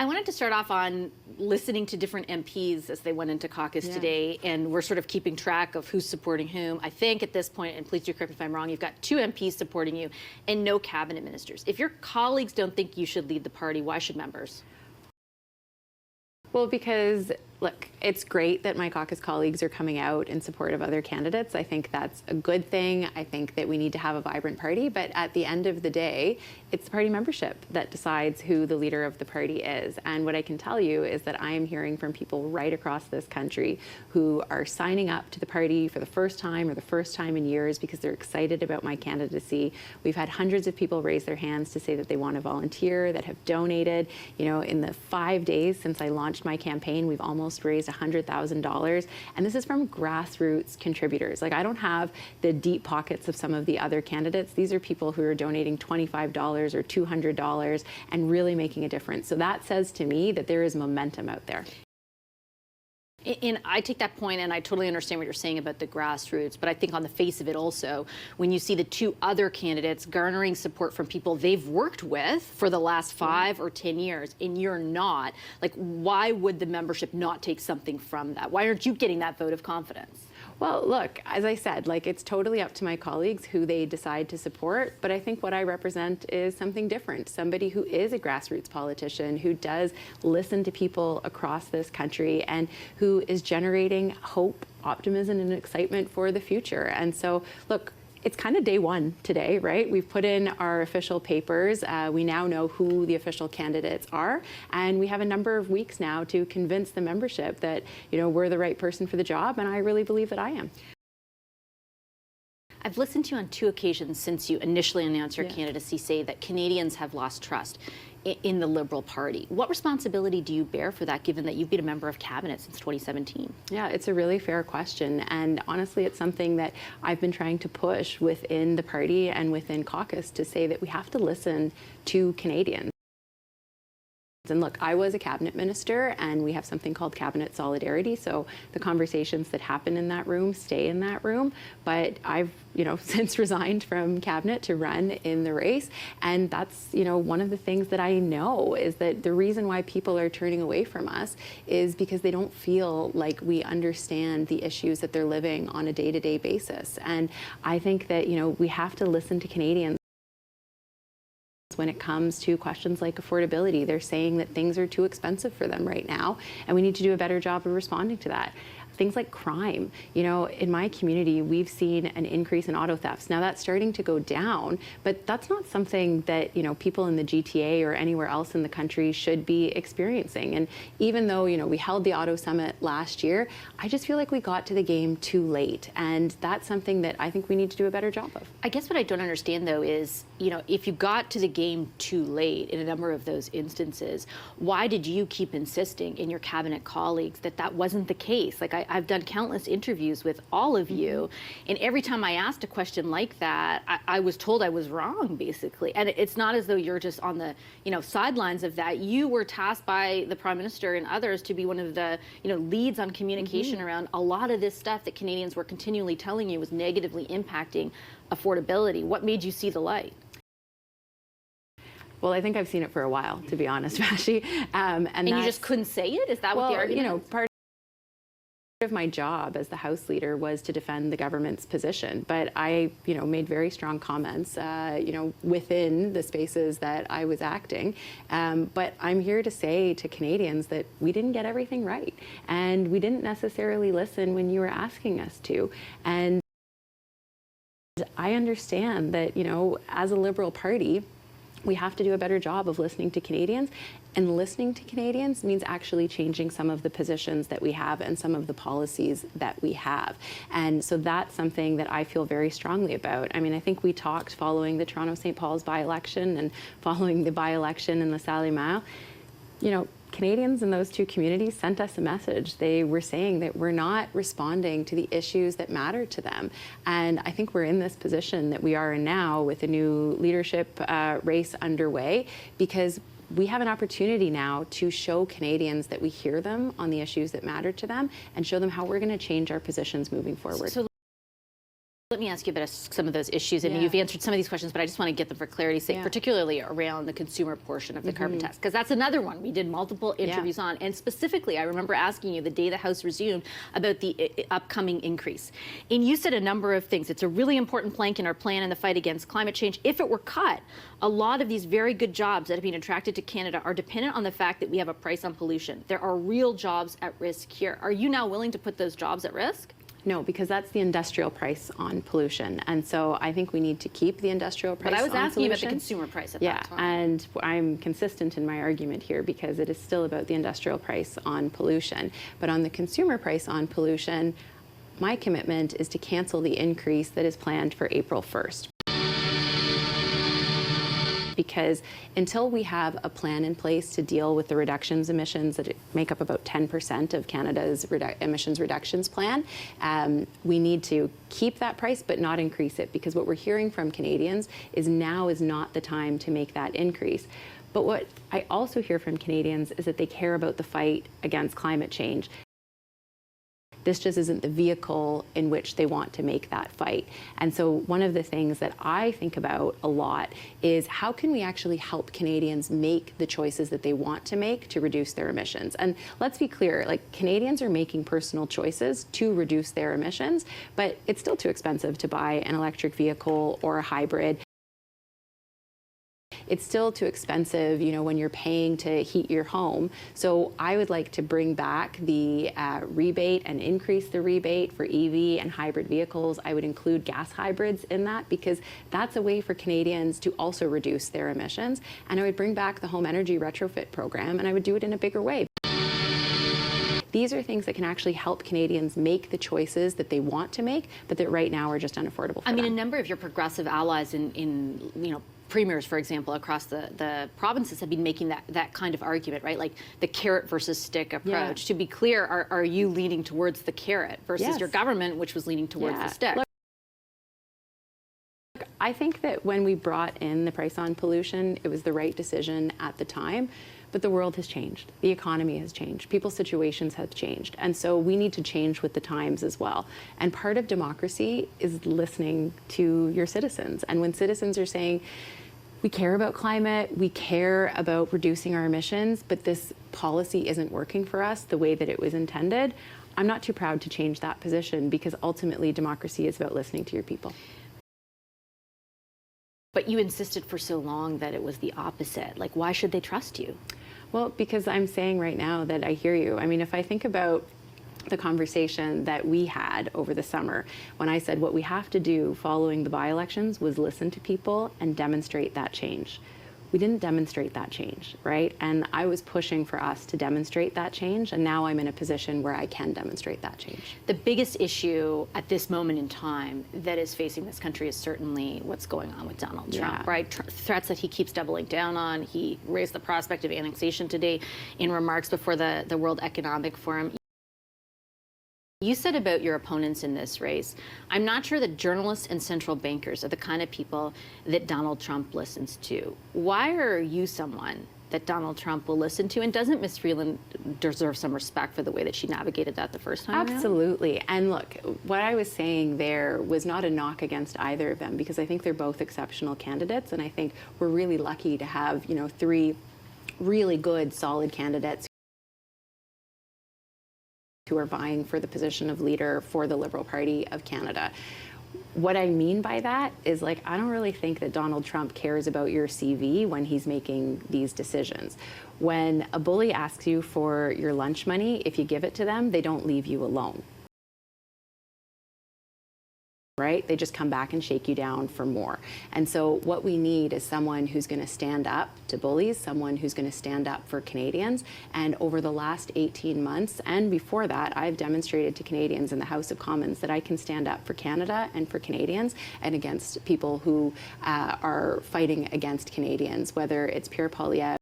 wanted to start off on listening to different MPs as they went into caucus today, and we're sort of keeping track of who's supporting whom. I think at this point, and please do correct me if I'm wrong, you've got 2 MPs supporting you and no cabinet ministers. If your colleagues don't think you should lead the party, why should members? Well, because, look, it's great that my caucus colleagues are coming out in support of other candidates. I think that's a good thing. I think that we need to have a vibrant party. But at the end of the day, it's the party membership that decides who the leader of the party is. And what I can tell you is that I am hearing from people right across this country who are signing up to the party for the first time or the first time in years because they're excited about my candidacy. We've had hundreds of people raise their hands to say that they want to volunteer, that have donated. You know, in the 5 days since I launched my campaign, we've almost raised $100,000, and this is from grassroots contributors. Like, I don't have the deep pockets of some of the other candidates. These are people who are donating $25 or $200 and really making a difference. So that says to me that there is momentum out there. And I take that point, and I totally understand what you're saying about the grassroots, but I think on the face of it also, when you see the 2 other candidates garnering support from people they've worked with for the last 5 or 10 years, and you're not, like, why would the membership not take something from that? Why aren't you getting that vote of confidence? Well, look, as I said, like, it's totally up to my colleagues who they decide to support, but I think what I represent is something different. Somebody who is a grassroots politician, who does listen to people across this country, and who is generating hope, optimism, and excitement for the future. And so, look, it's kind of day one today, right? We've put in our official papers. We now know who the official candidates are, and we have a number of weeks now to convince the membership that, you know, we're the right person for the job, and I really believe that I am. I've listened to you on 2 occasions since you initially announced your candidacy say that Canadians have lost trust in the Liberal Party. What responsibility do you bear for that, given that you've been a member of cabinet since 2017? Yeah, it's a really fair question. And honestly, it's something that I've been trying to push within the party and within caucus to say that we have to listen to Canadians. And look, I was a cabinet minister, and we have something called cabinet solidarity. So the conversations that happen in that room stay in that room. But I've, you know, since resigned from cabinet to run in the race. And that's, you know, one of the things that I know is that the reason why people are turning away from us is because they don't feel like we understand the issues that they're living on a day-to-day basis. And I think that, you know, we have to listen to Canadians. When it comes to questions like affordability, they're saying that things are too expensive for them right now, and we need to do a better job of responding to that. Things like crime. You know, in my community, we've seen an increase in auto thefts. Now that's starting to go down, but that's not something that, you know, people in the GTA or anywhere else in the country should be experiencing. And even though, you know, we held the Auto Summit last year, I just feel like we got to the game too late. And that's something that I think we need to do a better job of. I guess what I don't understand, though, is, you know, if you got to the game too late in a number of those instances, why did you keep insisting in your cabinet colleagues that that wasn't the case? Like, I've done countless interviews with all of you, and every time I asked a question like that, I was told I was wrong, basically. And it's not as though you're just on the, you know, sidelines of that. You were tasked by the Prime Minister and others to be one of the, you know, leads on communication around a lot of this stuff that Canadians were continually telling you was negatively impacting affordability. What made you see the light? Well, I think I've seen it for a while, to be honest, Vashi. And you just couldn't say it? Is that what the argument you know, is? part of my job as the House Leader was to defend the government's position, but I, you know, made very strong comments, you know, within the spaces that I was acting. But I'm here to say to Canadians that we didn't get everything right, and we didn't necessarily listen when you were asking us to. And I understand that, you know, as a Liberal Party, we have to do a better job of listening to Canadians, and listening to Canadians means actually changing some of the positions that we have and some of the policies that we have. And so that's something that I feel very strongly about. I mean, I think we talked following the Toronto-St. Paul's by-election and following the by-election in LaSalle-Mile. You know, Canadians in those 2 communities sent us a message. They were saying that we're not responding to the issues that matter to them. And I think we're in this position that we are in now with a new leadership race underway, because we have an opportunity now to show Canadians that we hear them on the issues that matter to them and show them how we're going to change our positions moving forward. Let me ask you about some of those issues. I mean, you've answered some of these questions, but I just want to get them for clarity's sake, particularly around the consumer portion of the carbon tax, because that's another one we did multiple interviews on. And specifically, I remember asking you the day the House resumed about the upcoming increase. And you said a number of things. It's a really important plank in our plan in the fight against climate change. If it were cut, a lot of these very good jobs that have been attracted to Canada are dependent on the fact that we have a price on pollution. There are real jobs at risk here. Are you now willing to put those jobs at risk? No, because that's the industrial price on pollution. And so I think we need to keep the industrial price on pollution. But I was asking you about the consumer price at that time. And I'm consistent in my argument here because it is still about the industrial price on pollution. But on the consumer price on pollution, my commitment is to cancel the increase that is planned for April 1st. Because until we have a plan in place to deal with the reductions emissions that make up about 10% of Canada's emissions reductions plan, we need to keep that price but not increase it, because what we're hearing from Canadians is now is not the time to make that increase. But what I also hear from Canadians is that they care about the fight against climate change. This just isn't the vehicle in which they want to make that fight. And so one of the things that I think about a lot is how can we actually help Canadians make the choices that they want to make to reduce their emissions? And let's be clear, like, Canadians are making personal choices to reduce their emissions, but it's still too expensive to buy an electric vehicle or a hybrid. It's still too expensive, you know, when you're paying to heat your home. So I would like to bring back the rebate and increase the rebate for EV and hybrid vehicles. I would include gas hybrids in that, because that's a way for Canadians to also reduce their emissions. And I would bring back the home energy retrofit program, and I would do it in a bigger way. These are things that can actually help Canadians make the choices that they want to make, but that right now are just unaffordable for them. I mean, a number of your progressive allies in you know, premiers, for example, across the provinces have been making that kind of argument, right? Like the carrot versus stick approach. To be clear, are you leaning towards the carrot versus your government, which was leaning towards the stick? Look, I think that when we brought in the price on pollution, it was the right decision at the time. But the world has changed. The economy has changed. People's situations have changed. And so we need to change with the times as well. And part of democracy is listening to your citizens. And when citizens are saying, we care about climate, we care about reducing our emissions, but this policy isn't working for us the way that it was intended, I'm not too proud to change that position, because ultimately democracy is about listening to your people. But you insisted for so long that it was the opposite. Like, why should they trust you? Well, because I'm saying right now that I hear you. I mean, if I think about the conversation that we had over the summer, when I said what we have to do following the by-elections was listen to people and demonstrate that change. We didn't demonstrate that change, right? And I was pushing for us to demonstrate that change, and now I'm in a position where I can demonstrate that change. The biggest issue at this moment in time that is facing this country is certainly what's going on with Donald Trump, right? Threats that he keeps doubling down on. He raised the prospect of annexation today in remarks before the World Economic Forum. You said about your opponents in this race, I'm not sure that journalists and central bankers are the kind of people that Donald Trump listens to. Why are you someone that Donald Trump will listen to? And doesn't Ms. Freeland deserve some respect for the way that she navigated that the first time Absolutely. And look, what I was saying there was not a knock against either of them, because I think they're both exceptional candidates. And I think we're really lucky to have, you know, three really good, solid candidates who are vying for the position of leader for the Liberal Party of Canada. What I mean by that is, like, I don't really think that Donald Trump cares about your CV when he's making these decisions. When a bully asks you for your lunch money, if you give it to them, they don't leave you alone. Right? They just come back and shake you down for more. And so what we need is someone who's going to stand up to bullies, someone who's going to stand up for Canadians. And over the last 18 months and before that, I've demonstrated to Canadians in the House of Commons that I can stand up for Canada and for Canadians and against people who are fighting against Canadians, whether it's Pierre Poilievre,